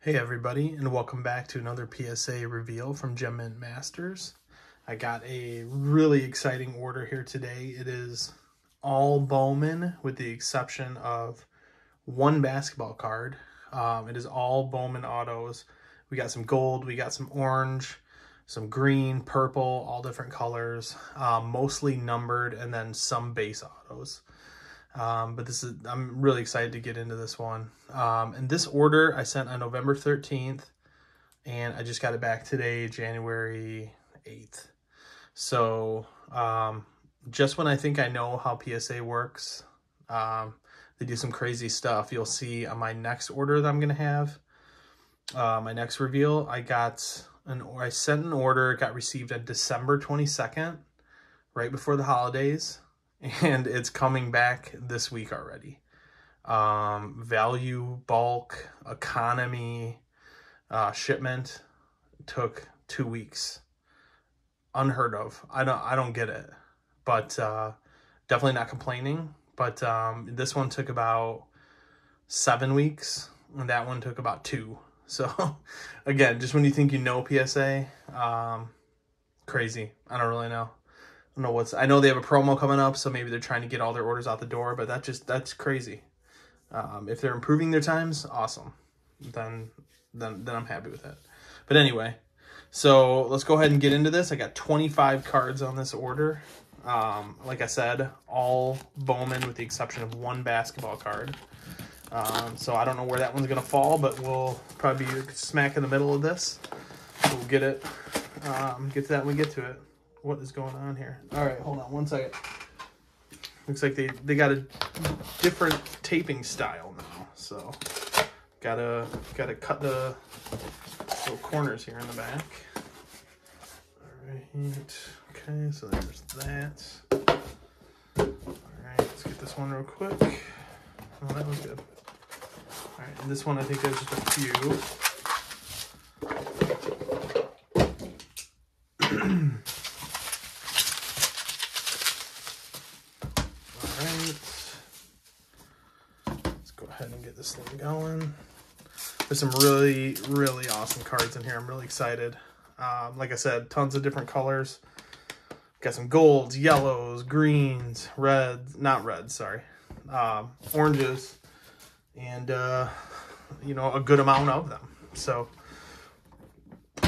Hey everybody, and welcome back to another PSA reveal from Gem Mint Masters. I got a really exciting order here today. It is all Bowman with the exception of one basketball card. It is all Bowman autos. We got some gold, we got some orange, some green, purple, all different colors, mostly numbered, and then some base autos. But I'm really excited to get into this one. And this order I sent on November 13th, and I just got it back today, January 8th. So, just when I think I know how PSA works, they do some crazy stuff. You'll see on my next order that I'm going to have, my next reveal, I sent an order, it got received on December 22nd, right before the holidays. And it's coming back this week already. Value, bulk, economy, shipment took 2 weeks. Unheard of. I don't get it. But definitely not complaining. But this one took about 7 weeks, and that one took about 2. So again, just when you think you know PSA, crazy. I don't really know. I know they have a promo coming up, so maybe they're trying to get all their orders out the door, but that's crazy. If they're improving their times, awesome. Then I'm happy with it. But anyway, so let's go ahead and get into this. I got 25 cards on this order. Like I said, all Bowman with the exception of one basketball card. So I don't know where that one's gonna fall, but we'll probably be smack in the middle of this. We'll get it. Get to that when we get to it. What is going on here? All right, hold on one second. Looks like they got a different taping style now, so gotta cut the little corners here in the back. All right, okay, so there's that. All right, let's get this one real quick. Oh, that was good. All right, and this one I think there's just a few. This thing going. There's some really awesome cards in here. I'm really excited. Like I said, tons of different colors. Got some golds, yellows, greens, reds, not reds, sorry, oranges, and you know, a good amount of them. So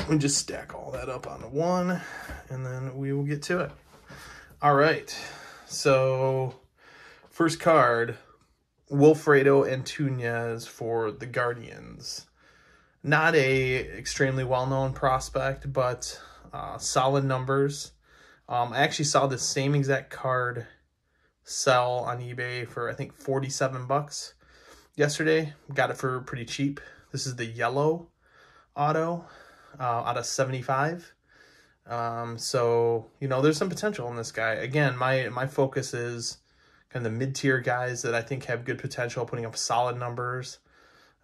we just stack all that up onto one, and then we will get to it. All right, so first card, Wilfredo Antunes for the Guardians. Not a extremely well-known prospect, but solid numbers. I actually saw the same exact card sell on eBay for I think 47 bucks yesterday. Got it for pretty cheap. This is the yellow auto out of 75. So you know, there's some potential in this guy. Again, my focus is kind of the mid-tier guys that I think have good potential, putting up solid numbers.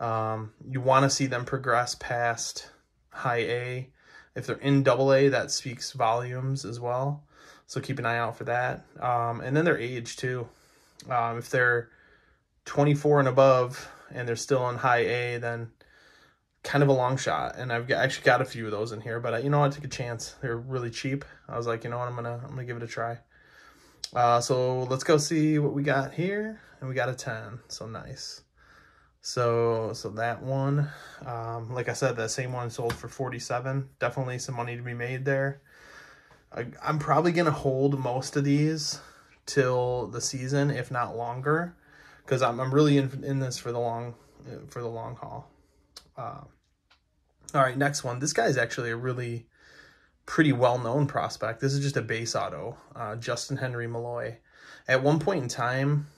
You want to see them progress past high A. If they're in double A, that speaks volumes as well. So keep an eye out for that. And then their age too. If they're 24 and above and they're still in high A, then kind of a long shot. And actually got a few of those in here, but you know, I took a chance. They're really cheap. I was like, you know what, I'm gonna give it a try. So let's go see what we got here, and we got a 10, so nice. So that one, like I said, that same one sold for 47. Definitely some money to be made there. I'm probably gonna hold most of these till the season, if not longer, because I'm really in this for the long haul. All right, next one. This guy is actually a really pretty well-known prospect. This is just a base auto, Justin Henry Malloy. At one point in time,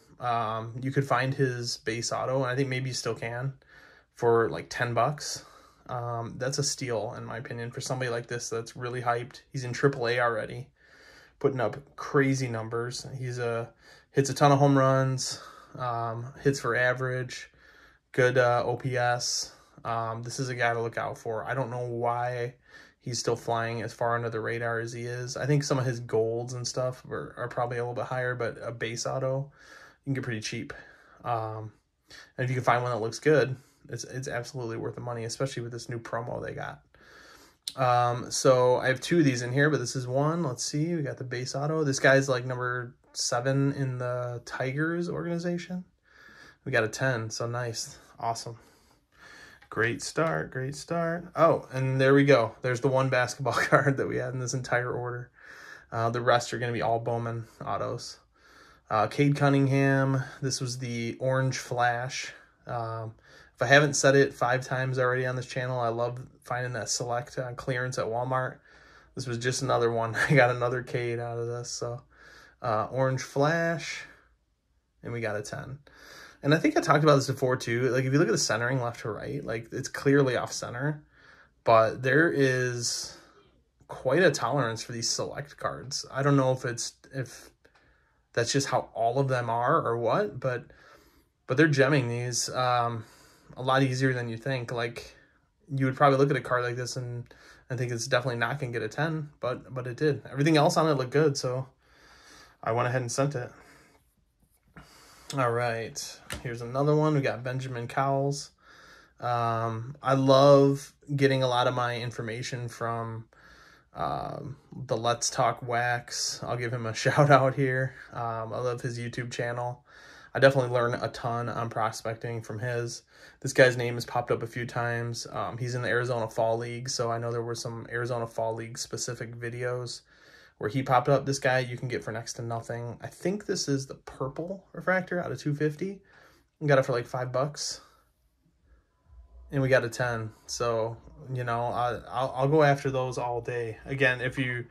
you could find his base auto, and I think maybe you still can, for like 10 bucks. That's a steal, in my opinion, for somebody like this that's really hyped. He's in AAA already, putting up crazy numbers. He's hits a ton of home runs, hits for average, good OPS. This is a guy to look out for. I don't know why he's still flying as far under the radar as he is. I think some of his golds and stuff are probably a little bit higher, but a base auto, you can get pretty cheap. And if you can find one that looks good, It's absolutely worth the money, especially with this new promo they got. So I have 2 of these in here, but this is one. Let's see. We got the base auto. This guy's like number 7 in the Tigers organization. We got a 10. So nice. Awesome. Great start. Great start. Oh, and there we go. There's the one basketball card that we had in this entire order. The rest are going to be all Bowman autos. Cade Cunningham. This was the Orange Flash. If I haven't said it 5 times already on this channel, I love finding that select clearance at Walmart. This was just another one. I got another Cade out of this. So Orange Flash, and we got a 10. And I think I talked about this before too. Like if you look at the centering left to right, like it's clearly off center, but there is quite a tolerance for these select cards. I don't know if that's just how all of them are or what, but they're gemming these a lot easier than you think. Like you would probably look at a card like this and think it's definitely not gonna get a 10, but it did. Everything else on it looked good, so I went ahead and sent it. All right, here's another one. We got Benjamin Cowles. I love getting a lot of my information from the Let's Talk Wax. I'll give him a shout out here. I love his YouTube channel. I definitely learn a ton on prospecting from his. This guy's name has popped up a few times. He's in the Arizona Fall League, so I know there were some Arizona Fall League specific videos where he popped up. This guy you can get for next to nothing. I think this is the purple refractor out of 250. We got it for like $5. And we got a 10. So, you know, I'll go after those all day. Again, if you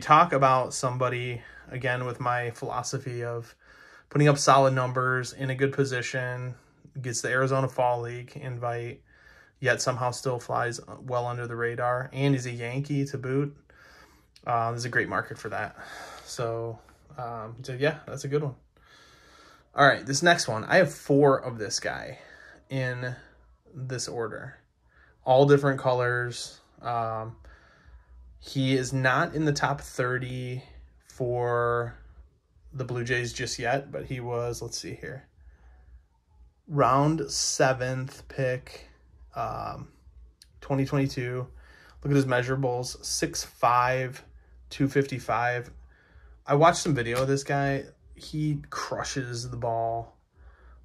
talk about somebody, again, with my philosophy of putting up solid numbers in a good position, gets the Arizona Fall League invite, yet somehow still flies well under the radar, and he's a Yankee to boot, there's a great market for that. So yeah, that's a good one. All right, this next one. I have 4 of this guy in this order. All different colors. He is not in the top 30 for the Blue Jays just yet, but he was, let's see here, round 7th pick, 2022. Look at his measurables, 6'5", 255. I watched some video of this guy. He crushes the ball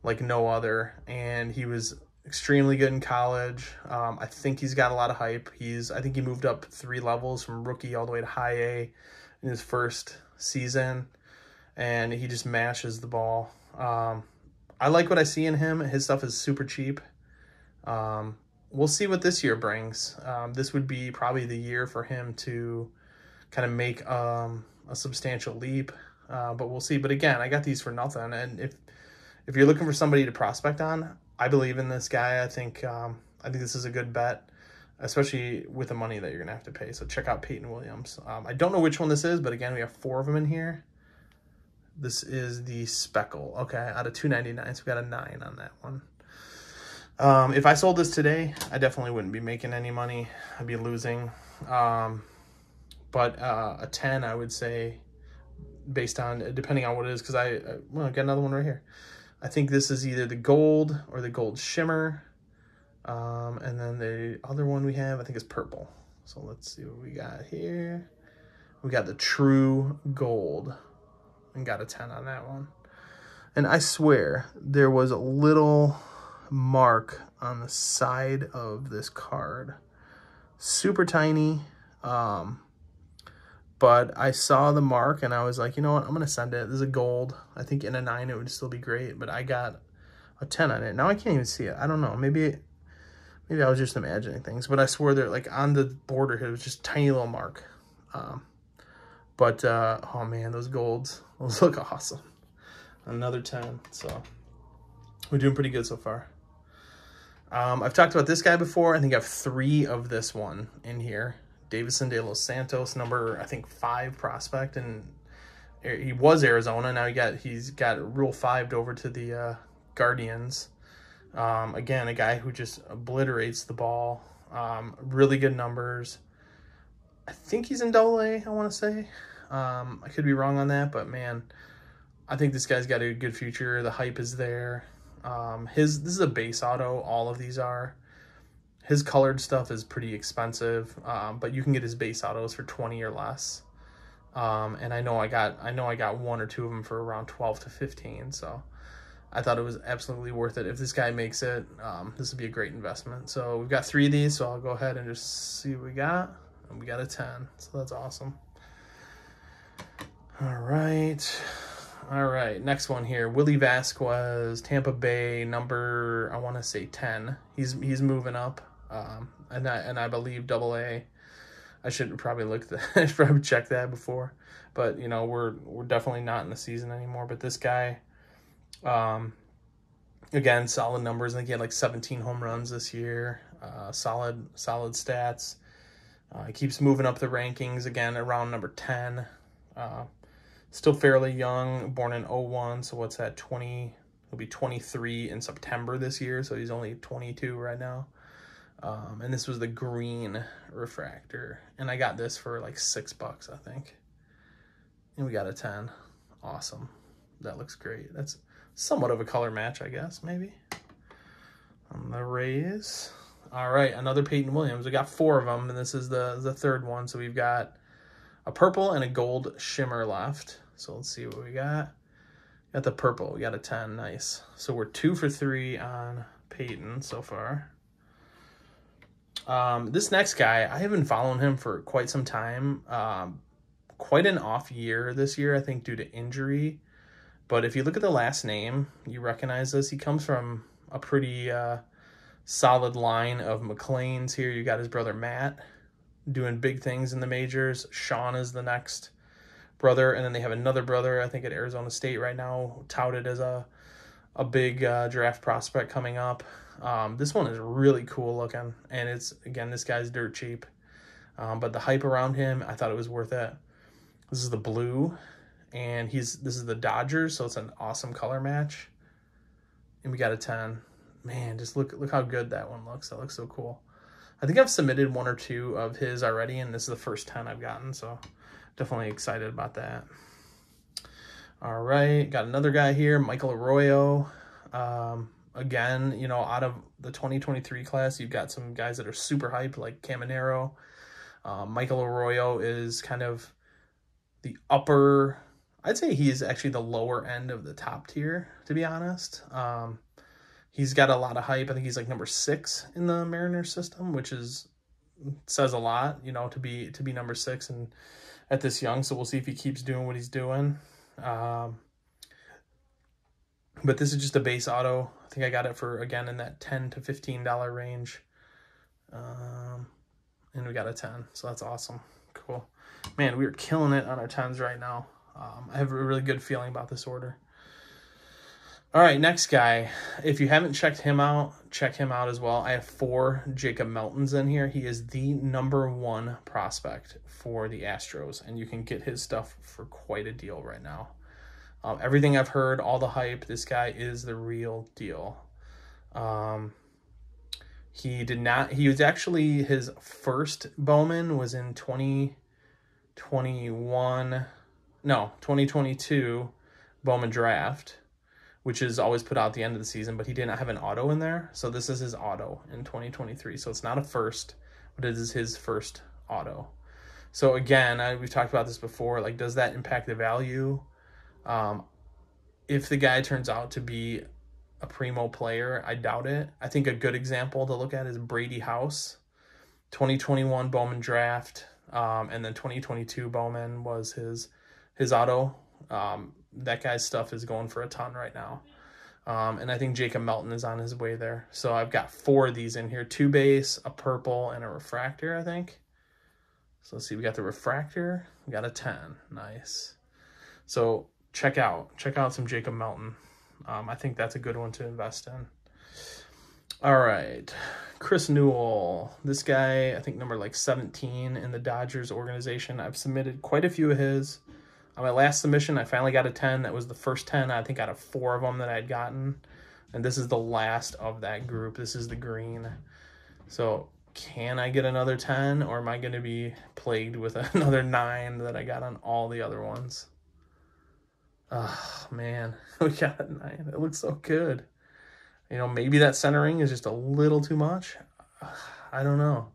like no other, and he was extremely good in college. I think he's got a lot of hype. I think he moved up 3 levels from rookie all the way to high A in his first season, and he just mashes the ball. I like what I see in him. His stuff is super cheap. We'll see what this year brings. This would be probably the year for him to kind of make a substantial leap, but we'll see. But again, I got these for nothing, and if you're looking for somebody to prospect on, I believe in this guy. I think this is a good bet, especially with the money that you're gonna have to pay. So check out Peyton Williams. I don't know which one this is, but again, we have 4 of them in here. This is the Speckle. Okay, out of 299, so we got a 9 on that one. If I sold this today, I definitely wouldn't be making any money. I'd be losing. But a 10, I would say, based on, depending on what it is, because I got another one right here. I think this is either the gold or the gold shimmer. And then the other one we have, I think, is purple. So let's see what we got here. We got the true gold and got a 10 on that one. And I swear there was a little mark on the side of this card. Super tiny. But I saw the mark and I was like, you know what, I'm going to send it. This is a gold. I think in a 9 it would still be great, but I got a 10 on it. Now I can't even see it. I don't know. Maybe I was just imagining things, but I swear there, like on the border here, it was just a tiny little mark. Oh man, those golds, those look awesome. Another 10. So we're doing pretty good so far. I've talked about this guy before. I think I have 3 of this one in here. Davison de Los Santos, number, I think, 5 prospect, and he was Arizona. Now he's got Rule 5'd over to the Guardians. Again, a guy who just obliterates the ball. Really good numbers. I think he's in Double-A, I want to say. I could be wrong on that, but man, I think this guy's got a good future. The hype is there. This is a base auto. All of these are. His colored stuff is pretty expensive, but you can get his base autos for 20 or less. And I know I got one or two of them for around 12 to 15. So I thought it was absolutely worth it. If this guy makes it, this would be a great investment. So we've got 3 of these, so I'll go ahead and just see what we got. And we got a 10, so that's awesome. All right, next one here. Willie Vasquez, Tampa Bay, number, I want to say 10. He's moving up, and I believe AA. I should probably I should probably check that before, but you know, we're definitely not in the season anymore. But this guy, again, solid numbers. I think he had like 17 home runs this year. Solid stats. He keeps moving up the rankings, again around number 10. Still fairly young, born in 01, so what's that, 20, he'll be 23 in September this year, so he's only 22 right now. And this was the green refractor, and I got this for like $6, I think. And we got a 10. Awesome. That looks great. That's somewhat of a color match, I guess, maybe. On the Rays. All right, another Peyton Williams. We got 4 of them, and this is the third one, so we've got a purple and a gold shimmer left. So let's see what we got. Got the purple. We got a 10. Nice. So we're 2 for 3 on Peyton so far. This next guy, I have been following him for quite some time. Quite an off year this year, I think, due to injury. But if you look at the last name, you recognize this. He comes from a pretty solid line of McLeans here. You got his brother Matt doing big things in the majors. Sean is the next brother, and then they have another brother, I think at Arizona State right now, touted as a big draft prospect coming up. This one is really cool looking, and it's, again, this guy's dirt cheap, but the hype around him, I thought it was worth it. This is the blue, and this is the Dodgers, so it's an awesome color match, and we got a 10. Man, just look how good that one looks. That looks so cool. I think I've submitted 1 or 2 of his already, and this is the first 10 I've gotten, so definitely excited about that. All right, got another guy here, Michael Arroyo. Again, you know, out of the 2023 class, you've got some guys that are super hyped, like Caminero. Michael Arroyo is kind of the upper, I'd say he is actually the lower end of the top tier, to be honest. He's got a lot of hype. I think he's like number 6 in the Mariners system, which says a lot, you know, to be number 6 and at this young. So we'll see if he keeps doing what he's doing. But this is just a base auto. I think I got it for, again, in that $10 to $15 range. And we got a 10, so that's awesome. Cool. Man, we are killing it on our 10s right now. I have a really good feeling about this order. All right, next guy. If you haven't checked him out, check him out as well. I have 4 Jacob Meltons in here. He is the #1 prospect for the Astros, and you can get his stuff for quite a deal right now. Everything I've heard, all the hype, this guy is the real deal. He was actually, his first Bowman was in 2022 Bowman draft, which is always put out at the end of the season, but he did not have an auto in there. So this is his auto in 2023. So it's not a first, but it is his first auto. So again, we've talked about this before, like, does that impact the value? If the guy turns out to be a primo player, I doubt it. I think a good example to look at is Brady House. 2021 Bowman draft, and then 2022 Bowman was his auto. That guy's stuff is going for a ton right now. And I think Jacob Melton is on his way there. So I've got 4 of these in here, 2 base, a purple, and a refractor, I think. So let's see, we got the refractor, we got a 10, nice. So check out some Jacob Melton. I think that's a good one to invest in. All right, Chris Newell. This guy, I think number like 17 in the Dodgers organization. I've submitted quite a few of his. On my last submission, I finally got a 10. That was the first 10, I think, out of 4 of them that I had gotten. And this is the last of that group. This is the green. So can I get another 10, or am I going to be plagued with another 9 that I got on all the other ones? Oh, man. We got a 9. It looks so good. You know, maybe that centering is just a little too much. I don't know.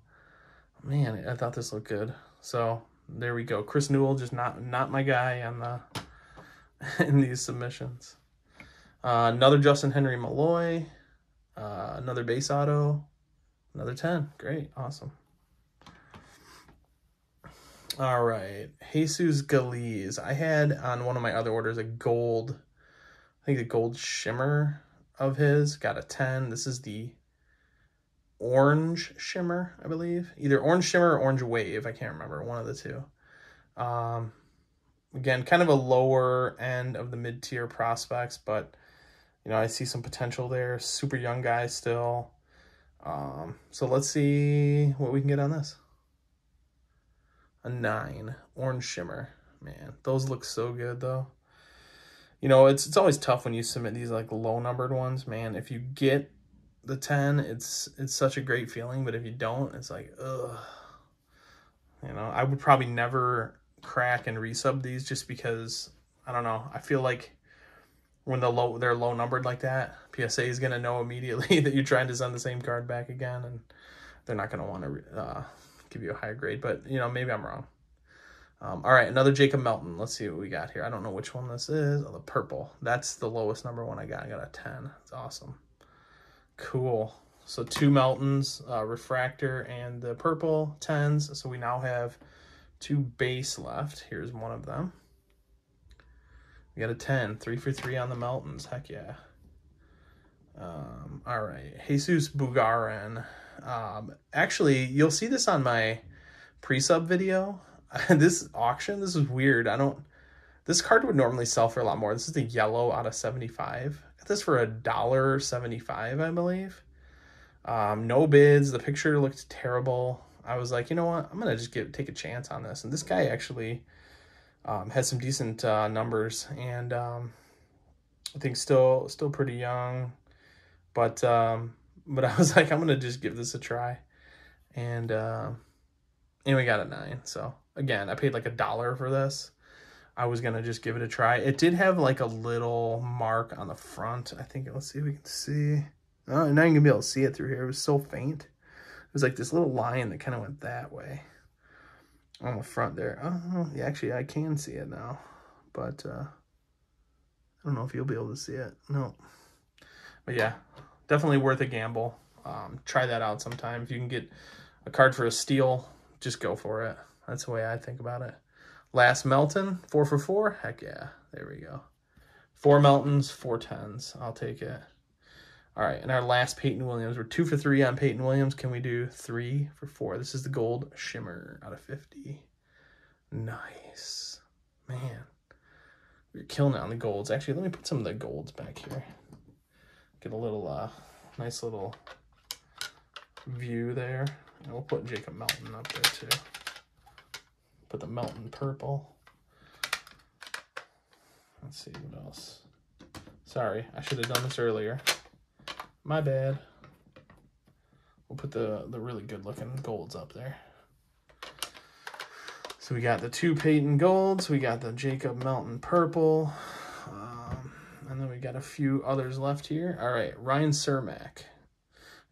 Man, I thought this looked good. So there we go. Chris Newell, just not my guy on the in these submissions. Another Justin Henry Malloy. Another base auto. Another 10. Great. Awesome. All right. Jesus Galiz. I had on one of my other orders a gold, I think the gold shimmer of his. Got a 10. This is the orange shimmer, I believe. Either orange shimmer or orange wave. I can't remember. One of the two. Again, kind of a lower end of the mid-tier prospects, but, you know, I see some potential there. Super young guy still. So let's see what we can get on this. A 9. Orange shimmer. Man, those look so good, though. You know, it's always tough when you submit these, like, low-numbered ones. Man, if you get the 10, it's such a great feeling, but if you don't, it's like, ugh. You know, I would probably never crack and resub these just because, I don't know, I feel like when they're low numbered like that, PSA is going to know immediately that you're trying to send the same card back again, and they're not going to want to give you a higher grade, but, you know, maybe I'm wrong. All right, another Jacob Melton. Let's see what we got here. I don't know which one this is. Oh, the purple. That's the lowest number one I got. I got a 10. It's awesome. Cool. So 2 Meltons, refractor, and the purple 10s. So we now have 2 base left. Here's one of them. We got a 10. 3 for 3 on the Meltons. Heck yeah. All right. Jesus Bugarin. Actually, you'll see this on my pre-sub video. This auction, this is weird. This card would normally sell for a lot more. This is the yellow out of 75. Got this for $1.75, I believe. No bids. The picture looked terrible. I was like, you know what? I'm gonna just take a chance on this. And this guy actually has some decent numbers, and I think still pretty young. But I was like, I'm gonna just give this a try, and we got a 9. So again, I paid like $1 for this. I was gonna just give it a try. It did have like a little mark on the front. I think, let's see if we can see. Oh, now you can be able to see it through here. It was so faint. It was like this little line that kind of went that way on the front there. Oh, yeah, actually, I can see it now, but I don't know if you'll be able to see it. No, but yeah, definitely worth a gamble. Try that out sometime. If you can get a card for a steal, just go for it. That's the way I think about it. Last Melton, 4 for 4. Heck yeah, there we go. 4 Meltons, 4 10s. I'll take it. All right, and our last Peyton Williams. We're 2 for 3 on Peyton Williams. Can we do 3 for 4? This is the gold shimmer out of 50. Nice. Man, we're killing it on the golds. Actually, let me put some of the golds back here. Get a little, nice little view there. And we'll put Jacob Melton up there too. Put the Melton purple. Let's see what else. Sorry, I should have done this earlier. My bad. We'll put the really good looking golds up there. So we got the 2 Peyton golds. We got the Jacob Melton purple. And then we got a few others left here. All right, Ryan Cermak.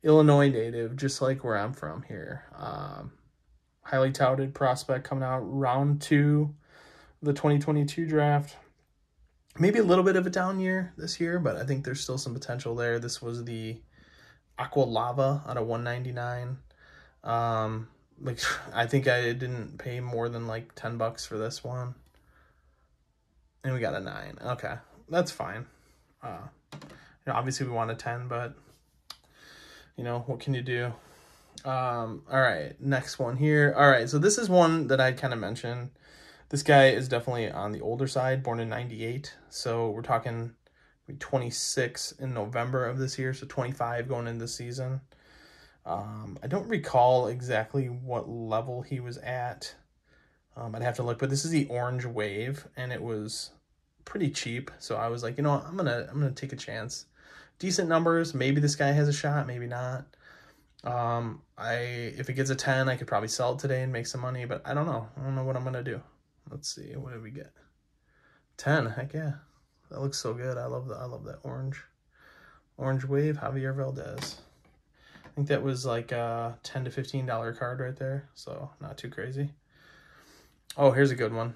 Illinois native, just like where I'm from here. Highly touted prospect coming out round 2 of the 2022 draft. Maybe a little bit of a down year this year, but I think there's still some potential there. This was the Aqua Lava out of 199. Like, I think I didn't pay more than like $10 for this one. And we got a 9. Okay, that's fine. You know, obviously we want a 10, but you know, what can you do? All right, next one here. All right, so this is one that I kind of mentioned. This guy is definitely on the older side, born in 98. So we're talking 26 in November of this year, so 25 going into the season. I don't recall exactly what level he was at. I'd have to look, but this is the orange wave, and it was pretty cheap. So I was like, you know what, I'm gonna take a chance. Decent numbers. Maybe this guy has a shot, maybe not. If it gets a 10, I could probably sell it today and make some money, but I don't know. I don't know what I'm gonna do. Let's see, what did we get? 10, heck yeah. That looks so good. I love that orange. Orange Wave, Javier Valdez. I think that was like a $10 to $15 card right there, so not too crazy. Oh, here's a good one.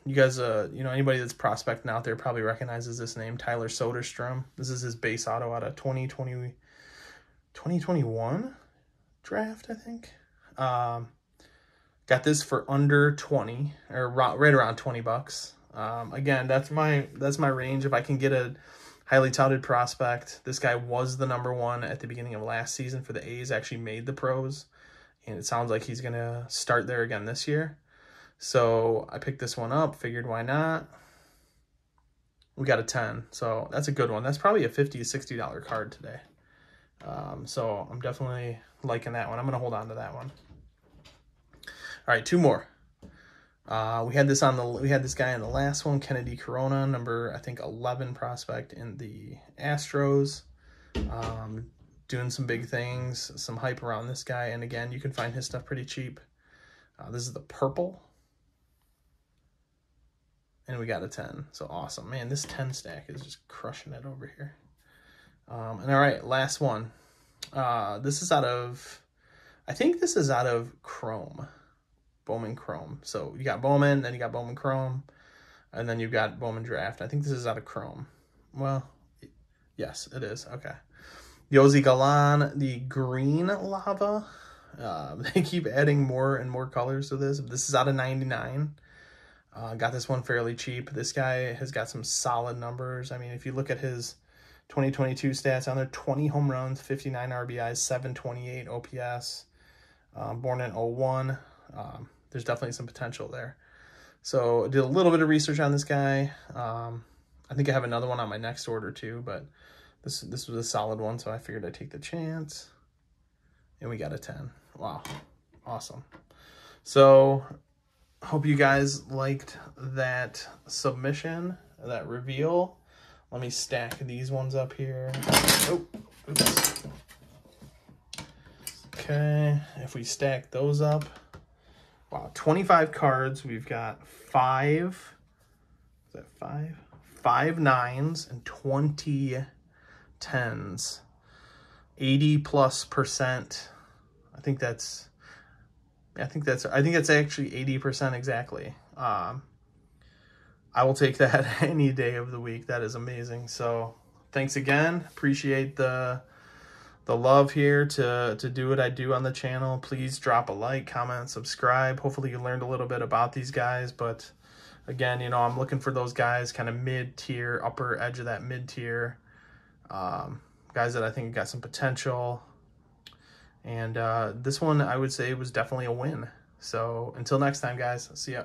You guys, you know, anybody that's prospecting out there probably recognizes this name, Tyler Soderstrom. This is his base auto out of 2021 draft, I think. Got this for under 20, or right around 20 bucks. Again, that's my range. If I can get a highly touted prospect, this guy was the #1 at the beginning of last season for the A's, actually made the pros, and it sounds like he's going to start there again this year. So I picked this one up, figured why not. We got a 10, so that's a good one. That's probably a $50 to $60 card today. So I'm definitely liking that one. I'm going to hold on to that one. All right, 2 more. We had this guy in the last one, Kennedy Corona, number I think 11 prospect in the Astros. Doing some big things, some hype around this guy, and again, you can find his stuff pretty cheap. This is the purple. And we got a 10. So awesome. Man, this 10 stack is just crushing it over here. And all right, last one. This is out of, I think this is out of Chrome. Bowman Chrome. So you got Bowman, then you got Bowman Chrome, and then you've got Bowman Draft. I think this is out of Chrome. Well, yes, it is. Okay. Yosi Galan, the green lava. They keep adding more and more colors to this. This is out of 99. Got this one fairly cheap. This guy has got some solid numbers. I mean, if you look at his 2022 stats on there, 20 home runs, 59 RBIs, 728 OPS, born in 01. There's definitely some potential there. So I did a little bit of research on this guy. I think I have another one on my next order too, but this was a solid one, so I figured I'd take the chance. And we got a 10. Wow. Awesome. So hope you guys liked that submission, that reveal. Let me stack these ones up here. Oh, oops. Okay, if we stack those up, wow, 25 cards. We've got 5, is that 5? 5 9s and 20 10s. 80+%. I think that's actually 80% exactly. I will take that any day of the week. That is amazing. So thanks again. Appreciate the love here to do what I do on the channel. Please drop a like, comment, subscribe. Hopefully you learned a little bit about these guys, but again, you know, I'm looking for those guys kind of mid-tier, upper edge of that mid-tier, guys that I think got some potential. And this one, I would say, was definitely a win. So until next time, guys, see ya.